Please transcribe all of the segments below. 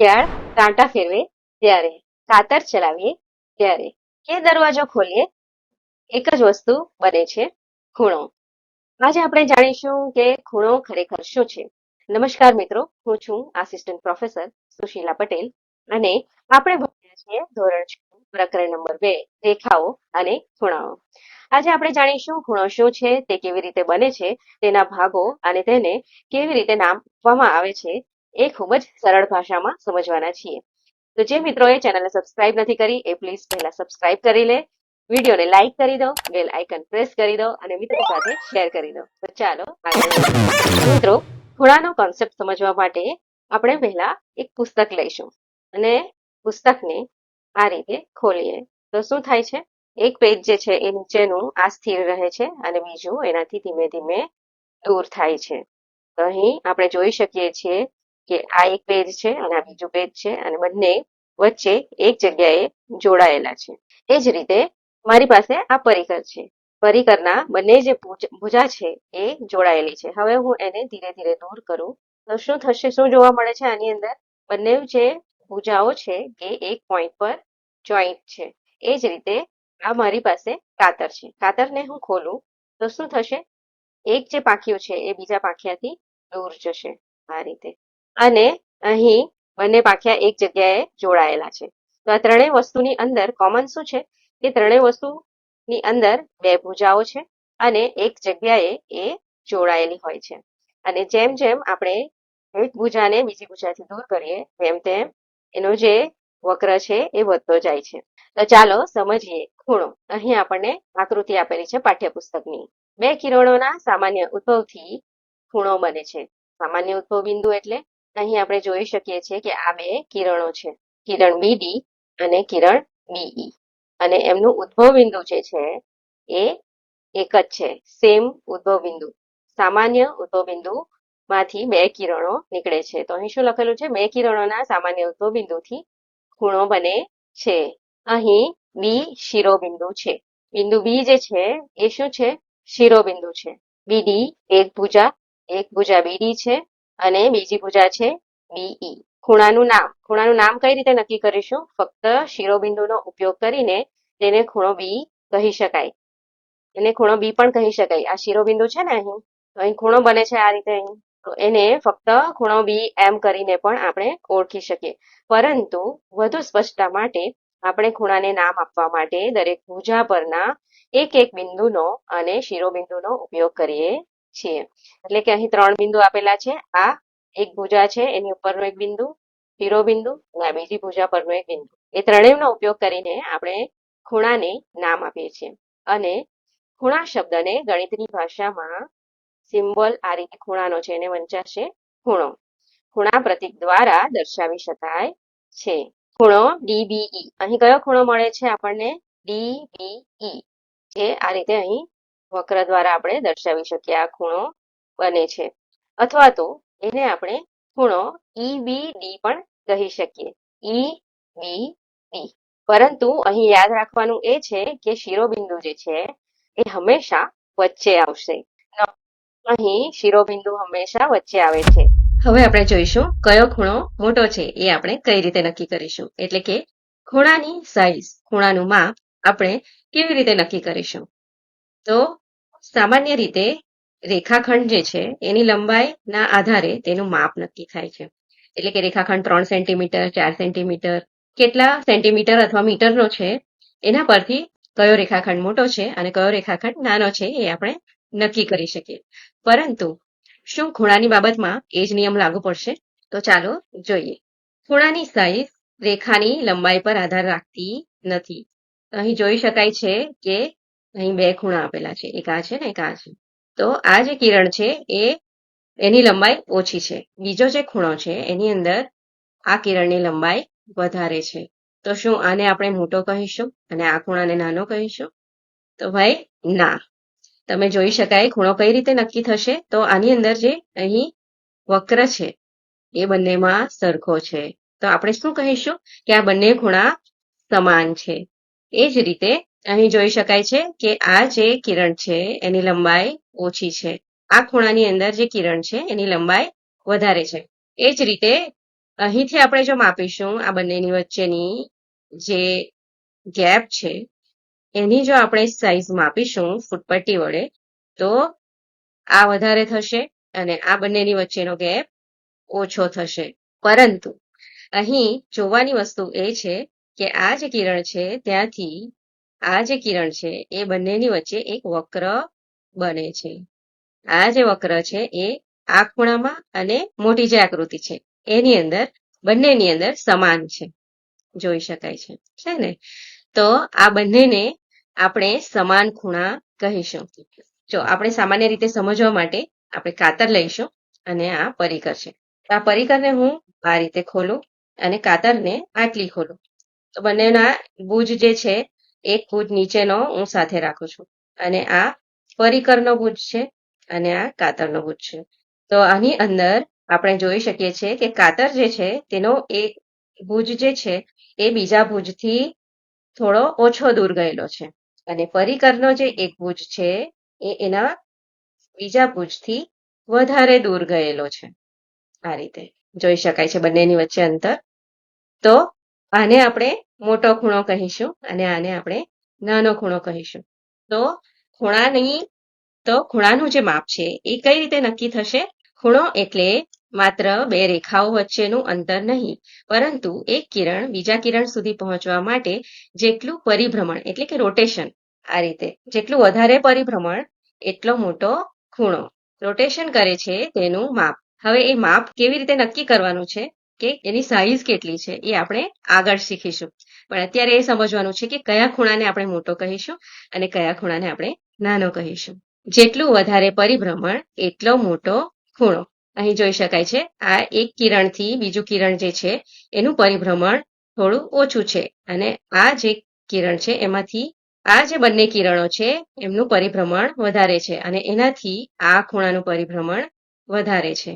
શિયાળ કાંટા ફેરવે ત્યારે, કાતર ચલાવીએ ત્યારે, કે દરવાજો ખોલીએ એક જ વસ્તુ બને છે ખૂણો. આજે આપણે જાણીશું કે ખૂણો ખરેખર શું છે. નમસ્કાર મિત્રો, હું છું આસિસ્ટન્ટ પ્રોફેસર સુશીલા પટેલ અને આપણે ભણ્યા છીએ ધોરણ 6 પ્રકરણ નંબર 2 રેખાઓ અને ખૂણાઓ. આજે આપણે જાણીશું ખૂણો શું છે, તે કેવી રીતે બને છે, તેના ભાગો અને તેને કેવી રીતે નામ આપવામાં આવે છે એ ખૂબ જ સરળ ભાષામાં સમજવાના છીએ. તો જે મિત્રોએ ચેનલને સબસ્ક્રાઇબ નથી કરી એ પ્લીઝ પહેલા સબસ્ક્રાઇબ કરી લે, વિડીયોને લાઈક કરી દો, બેલ આઇકન પ્રેસ કરી દો અને મિત્રો સાથે શેર કરી દો. તો ચાલો આગળ વધીએ. મિત્રો, ખૂણાનો કોન્સેપ્ટ સમજવા માટે આપણે પહેલા એક પુસ્તક લઈશું અને પુસ્તકને આ રીતે ખોલીએ તો શું થાય છે, એક પેજ જે છે એ નીચેનું આ સ્થિર રહે છે અને બીજું એનાથી ધીમે ધીમે દૂર થાય છે. તો અહીં આપણે જોઈ શકીએ છીએ કે આ એક પેજ છે અને આ બીજું પેજ છે અને બંને વચ્ચે એક જગ્યાએ જોડાયેલા છે. એ જ રીતે મારી પાસે આ પરિકર છે. પરિકરના બંને જે ભુજા છે એ જોડાયેલી છે. હવે હું એને ધીરે ધીરે દૂર કરું તો શું થશે, શું જોવા મળે છે આની અંદર? બંને જે ભુજાઓ છે એ એક પોઈન્ટ પર જોઈન્ટ છે. એ જ રીતે આ મારી પાસે કાતર છે. કાતરને હું ખોલું તો શું થશે, એક જે પાંખિયું છે એ બીજા પાંખિયાથી દૂર જશે આ રીતે, અને અહીં બંને પાંખિયા એક જગ્યાએ જોડાયેલા છે. તો આ ત્રણેય વસ્તુની અંદર કોમન શું છે કે ત્રણેય વસ્તુની અંદર બે ભુજાઓ છે અને એક જગ્યાએ એ જોડાયેલી હોય છે. અને જેમ જેમ આપણે એક ભુજાને બીજી ભુજાથી દૂર કરીએ તેમ તેમ એનો જે વક્ર છે એ વધતો જાય છે. તો ચાલો સમજીએ ખૂણો. અહીં આપણને આકૃતિ આપેલી છે પાઠ્યપુસ્તકની. બે કિરણોના સામાન્ય ઉદ્ભવથી ખૂણો બને છે. સામાન્ય ઉદ્ભવ બિંદુ એટલે અહીં આપણે જોઈ શકીએ છીએ કે આ બે કિરણો છે, કિરણ બીડી અને કિરણ બીઈ, અને એમનું ઉદ્ભવ બિંદુ જે છે એ એક જ છે, સેમ ઉદ્ભવ બિંદુ. સામાન્ય ઉદ્ભવ બિંદુ માંથી બે કિરણો નીકળે છે. તો અહીં શું લખેલું છે, બે કિરણોના સામાન્ય ઉદ્ભવ બિંદુથી ખૂણો બને છે. અહીં બી શિરોબિંદુ છે. બિંદુ બી જે છે એ શું છે, શિરોબિંદુ છે. બીડી એક ભુજા બીડી છે અને બીજી ભુજા છે બીઈ. ખૂણાનું નામ કઈ રીતે નક્કી કરીશું? ફક્ત શિરોબિંદુનો ઉપયોગ કરીને તેને ખૂણો બી કહી શકાય, એને ખૂણો બી પણ કહી શકાય. આ શિરોબિંદુ છે ને અહીં ખૂણો બને છે આ રીતે. અહીં તો એને ફક્ત ખૂણો બી એમ કરીને પણ આપણે ઓળખી શકીએ. પરંતુ વધુ સ્પષ્ટતા માટે આપણે ખૂણાને નામ આપવા માટે દરેક ભુજા પરના એક એક બિંદુનો અને શિરોબિંદુનો ઉપયોગ કરીએ છીએ. એટલે કે અહીં ત્રણ બિંદુ આપેલા છે. આ એક ભુજા છે એની ઉપરનો એક બિંદુ, શિરોબિંદુ અને આ બીજી ભુજા પરનો એક બિંદુ. એ ત્રણેયનો ઉપયોગ કરીને આપણે ખૂણાને નામ આપીએ છીએ. અને ખૂણા શબ્દને ગણિતની ભાષામાં સિમ્બોલ આ રીતે ખૂણાનો છે એને વંચાશે ખૂણો. ખૂણા પ્રતીક દ્વારા દર્શાવી શકાય છે. ખૂણો ડીબીઈ. અહીં કયો ખૂણો મળે છે આપણને? ડીબીઈ, જે આ રીતે અહીં વક્ર દ્વારા આપણે દર્શાવી શકીએ. આ ખૂણો બને છે. અથવા તો એને આપણે ખૂણો ઈબીડી પણ કહી શકીએ, ઈબીડી. પરંતુ અહીં યાદ રાખવાનું એ છે કે શિરોબિંદુ જે છે એ હંમેશા વચ્ચે આવશે. અહીં શિરોબિંદુ હંમેશા વચ્ચે આવે છે. હવે આપણે જોઈશું કયો ખૂણો મોટો છે એ આપણે કઈ રીતે નક્કી કરીશું. એટલે કે ખૂણાની સાઈઝ, ખૂણાનું માપ આપણે કેવી રીતે નક્કી કરીશું? તો સામાન્ય રીતે રેખાખંડ જે છે એની લંબાઈના આધારે તેનું માપ નક્કી થાય છે. એટલે કે રેખાખંડ 3 સેન્ટીમીટર, 4 સેન્ટીમીટર, કેટલા સેન્ટીમીટર અથવા મીટરનો છે એના પરથી કયો રેખાખંડ મોટો છે અને કયો રેખાખંડ નાનો છે એ આપણે નક્કી કરી શકીએ. પરંતુ શું ખૂણાની બાબતમાં એ જ નિયમ લાગુ પડશે? તો ચાલો જોઈએ. ખૂણાની સાઈઝ રેખાની લંબાઈ પર આધાર રાખતી નથી. અહીં જોઈ શકાય છે કે અહીં બે ખૂણા આપેલા છે, એક આ છે ને એક આ છે. તો આ જે કિરણ છે એની લંબાઈ ઓછી છે. બીજો જે ખૂણો છે એની અંદર આ કિરણની લંબાઈ વધારે છે. તો શું આને આપણે મોટો કહીશું અને આ ખૂણાને નાનો કહીશું? તો ભાઈ ના. તમે જોઈ શકાય ખૂણો કઈ રીતે નક્કી થશે? તો આની અંદર જે અહીં વક્ર છે એ બંનેમાં સરખો છે. તો આપણે શું કહીશું કે આ બંને ખૂણા સમાન છે. એ જ રીતે અહીં જોઈ શકાય છે કે આ જે કિરણ છે એની લંબાઈ ઓછી છે. આ ખૂણાની અંદર જે કિરણ છે એની લંબાઈ વધારે છે. એ જ રીતે અહીંથી આપણે જો માપીશું આ બંનેની વચ્ચેની જે ગેપ છે એની જો આપણે સાઈઝ માપીશું ફૂટપટ્ટી વડે તો આ વધારે થશે અને આ બંનેની વચ્ચેનો ગેપ ઓછો થશે. પરંતુ અહીં જોવાની વસ્તુ એ છે કે આ જે કિરણ છે ત્યાંથી આ જે કિરણ છે એ બંનેની વચ્ચે એક વક્ર બને છે. આ જે વક્ર છે એ આ ખૂણામાં અને મોટી જે આકૃતિ છે એની અંદર બંનેની અંદર સમાન છે, જોઈ શકાય છે ને? તો આ બંનેને આપણે સમાન ખૂણા કહીશું. જો આપણે સામાન્ય રીતે સમજવા માટે આપણે કાતર લઈશું અને આ પરિકર છે. આ પરિકરને હું આ રીતે ખોલું અને કાતરને આટલી ખોલું તો બંનેના ભુજ જે છે એક ભુજ નીચેનો હું સાથે રાખું છું અને આ પરિકરનો ભુજ છે અને આ કાતરનો ભુજ છે. તો આની અંદર આપણે જોઈ શકીએ છીએ કે કાતર જે છે તેનો એક ભુજ જે છે એ બીજા ભુજથી થોડો ઓછો દૂર ગયેલો છે અને પરિકરનો જે એક ભુજ છે એ એના બીજા ભુજથી વધારે દૂર ગયેલો છે. આ રીતે જોઈ શકાય છે બંનેની વચ્ચે અંતર. તો આને આપણે મોટો ખૂણો કહીશું અને આને આપણે નાનો ખૂણો કહીશું. તો ખૂણાનું જે માપ છે એ કઈ રીતે નક્કી થશે? ખૂણો એટલે માત્ર બે રેખાઓ વચ્ચેનું અંતર નહીં, પરંતુ એક કિરણ બીજા કિરણ સુધી પહોંચવા માટે જેટલું પરિભ્રમણ એટલે કે રોટેશન, આ રીતે જેટલું વધારે પરિભ્રમણ એટલો મોટો ખૂણો. રોટેશન કરે છે તેનું માપ. હવે એ માપ કેવી રીતે નક્કી કરવાનું છે કે એની સાઈઝ કેટલી છે એ આપણે આગળ શીખીશું. પણ અત્યારે એ સમજવાનું છે કે કયા ખૂણાને આપણે મોટો કહીશું અને કયા ખૂણાને આપણે નાનો કહીશું. જેટલું વધારે પરિભ્રમણ એટલો મોટો ખૂણો. અહીં જોઈ શકાય છે આ એક કિરણથી બીજું કિરણ જે છે એનું પરિભ્રમણ થોડું ઓછું છે અને આ જે કિરણ છે એમાંથી આ જે બંને કિરણો છે એમનું પરિભ્રમણ વધારે છે અને એનાથી આ ખૂણાનું પરિભ્રમણ વધારે છે.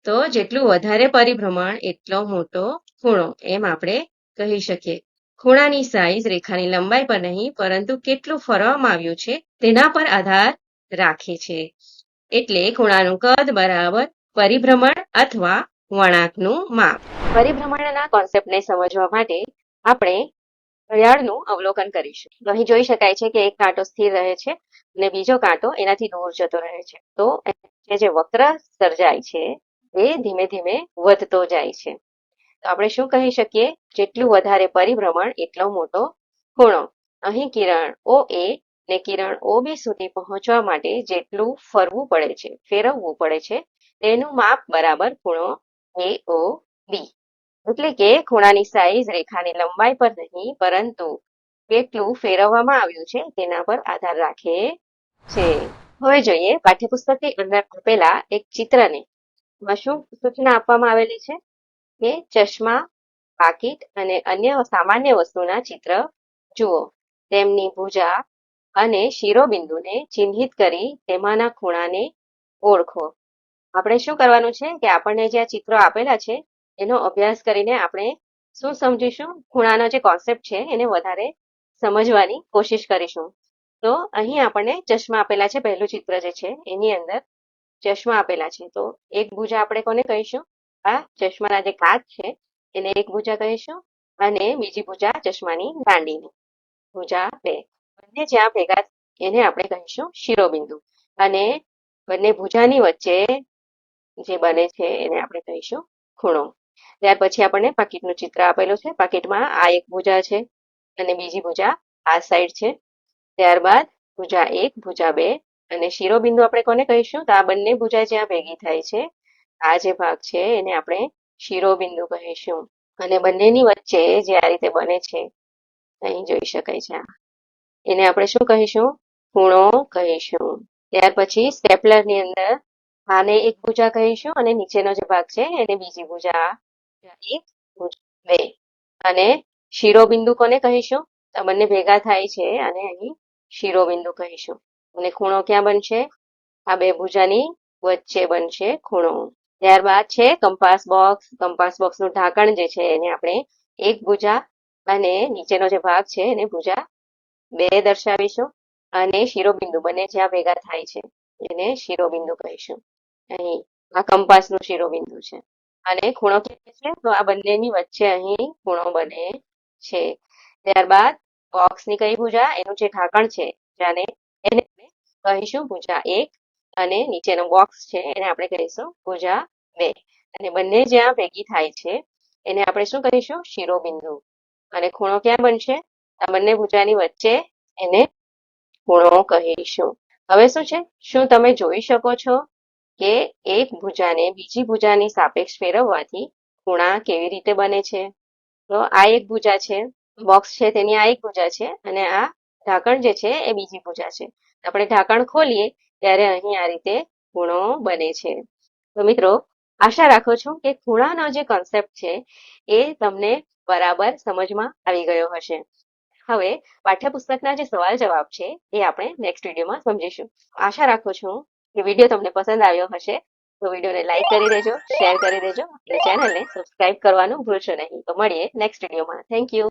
તો જેટલું વધારે પરિભ્રમણ એટલો મોટો ખૂણો એમ આપણે કહી શકીએ. ખૂણાની સાઈઝ રેખાની લંબાઈ પર નહીં પરંતુ કેટલું ફરવામાં આવ્યું છે તેના પર આધાર રાખે છે. એટલે ખૂણાનું કદ બરાબર પરિભ્રમણ અથવા વળાંકનું માપ. પરિભ્રમણના કોન્સેપ્ટને સમજવા માટે આપણે ઘડિયાળનું અવલોકન કરીશું. અહીં જોઈ શકાય છે કે એક કાંટો સ્થિર રહે છે અને બીજો કાંટો એનાથી દૂર જતો રહે છે. તો જે વક્ર સર્જાય છે એ ધીમે ધીમે વધતો જાય છે. તો આપણે શું કહી શકીએ? જેટલું વધારે પરિભ્રમણ એટલો મોટો ખૂણો. અહીં કિરણ OA ને કિરણ OB સુધી પહોંચવા માટે જેટલું ફરવું પડે છે, ફેરવવું પડે છે, તેનું માપ બરાબર ખૂણો AOB. એટલે કે ખૂણાની સાઈઝ રેખાની લંબાઈ પર નહીં પરંતુ કેટલું ફેરવવામાં આવ્યું છે તેના પર આધાર રાખે છે. હવે જોઈએ પાઠ્યપુસ્તકની અંદર આપેલા એક ચિત્રને. એમાં શું સૂચના આપવામાં આવેલી છે કે ચશ્મા, પાકીટ અને અન્ય સામાન્ય વસ્તુના ચિત્ર જુઓ. તેમની ભુજા અને શિરોબિંદુને ચિહ્નિત કરી તેમાંના ખૂણાને ઓળખો. આપણે શું કરવાનું છે કે આપણને જે આ ચિત્રો આપેલા છે એનો અભ્યાસ કરીને આપણે શું સમજીશું? ખૂણાનો જે કોન્સેપ્ટ છે એને વધારે સમજવાની કોશિશ કરીશું. તો અહીં આપણને ચશ્મા આપેલા છે. પહેલું ચિત્ર જે છે એની અંદર ચશ્મા આપેલા છે. તો એક ભુજા આપણે કોને કહીશું? આ ચશ્માના જે કાચ છે એને એક ભુજા કહીશું અને બીજી ભુજા ચશ્માની દાંડીને. ભુજા બે. બંને જ્યાં ભેગા એને આપણે કહીશું શિરોબિંદુ અને બંને ભુજાની વચ્ચે જે બને છે એને આપણે કહીશું ખૂણો. ત્યાર પછી આપણને પાકીટનું ચિત્ર આપેલું છે. પાકીટમાં આ એક ભુજા છે અને બીજી ભુજા આ સાઈડ છે. ત્યારબાદ ભુજા એક, ભુજા બે અને શિરોબિંદુ આપણે કોને કહીશું? તો આ બંને ભુજા જ્યાં ભેગી થાય છે આ જે ભાગ છે એને આપણે શિરોબિંદુ કહીશું અને બંનેની વચ્ચે જે આ રીતે બને છે અહીં જોઈ શકાય છે એને આપણે શું કહીશું? ખૂણો કહીશું. ત્યાર પછી સ્ટેપલરની અંદર આને એક ભુજા કહીશું અને નીચેનો જે ભાગ છે એને બીજી ભુજા એક, ભુજા બે અને શિરોબિંદુ કોને કહીશું? તો બંને ભેગા થાય છે અને અહીં શિરોબિંદુ કહીશું. અને ખૂણો ક્યાં બનશે? આ બે ભુજાની વચ્ચે બનશે ખૂણો. ત્યારબાદ છે કંપાસ બોક્સ. કંપાસ બોક્સનું ઢાંકણ જે છે એને આપણે એક ભુજા અને નીચેનો જે ભાગ છે એને ભુજા બે દર્શાવીશું અને શિરોબિંદુ બંને જ્યાં ભેગા થાય છે એને શિરોબિંદુ કહીશું. અહીં આ કંપાસનું શિરોબિંદુ છે. અને ખૂણો ક્યાં છે? તો આ બંનેની વચ્ચે અહીં ખૂણો બને છે. ત્યારબાદ બોક્સની કઈ ભુજા? એનું જે ઢાંકણ છે ભુજાને એને આપણે કહીશું ભુજા 1 અને નીચેનો બોક્સ છે એને આપણે કહીશું ભુજા 2. અને બંને જ્યાં ભેગી થાય છે એને આપણે શું કહીશું? શિરોબિંદુ. અને ખૂણો ક્યાં બનશે? આ બંને ભુજાની વચ્ચે એને ખૂણો કહીશું. હવે શું છે? શું તમે જોઈ શકો છો કે એક ભુજાને બીજી ભુજાની સાપેક્ષ ફેરવવાથી ખૂણા કેવી રીતે બને છે? તો આ એક ભુજા છે, બોક્સ છે તેની આ એક ભુજા છે અને આ ઢાંકણ જે છે એ બીજી ભુજા છે. આપણે ઢાંકણ ખોલીએ ત્યારે અહીં આ રીતે ખૂણો બને છે. તો મિત્રો, આશા રાખું છું કે ખૂણાનો જે કોન્સેપ્ટ છે એ તમને બરાબર સમજમાં આવી ગયો હશે. હવે પાઠ્યપુસ્તકના જે સવાલ જવાબ છે એ આપણે નેક્સ્ટ વિડીયોમાં સમજીશું. આશા રાખું છું કે વિડીયો તમને પસંદ આવ્યો હશે. તો વિડીયોને લાઈક કરી દેજો, શેર કરી દેજો અને ચેનલને સબસ્ક્રાઇબ કરવાનું ભૂલશો નહીં. તો મળીએ નેક્સ્ટ વિડીયોમાં. Thank you.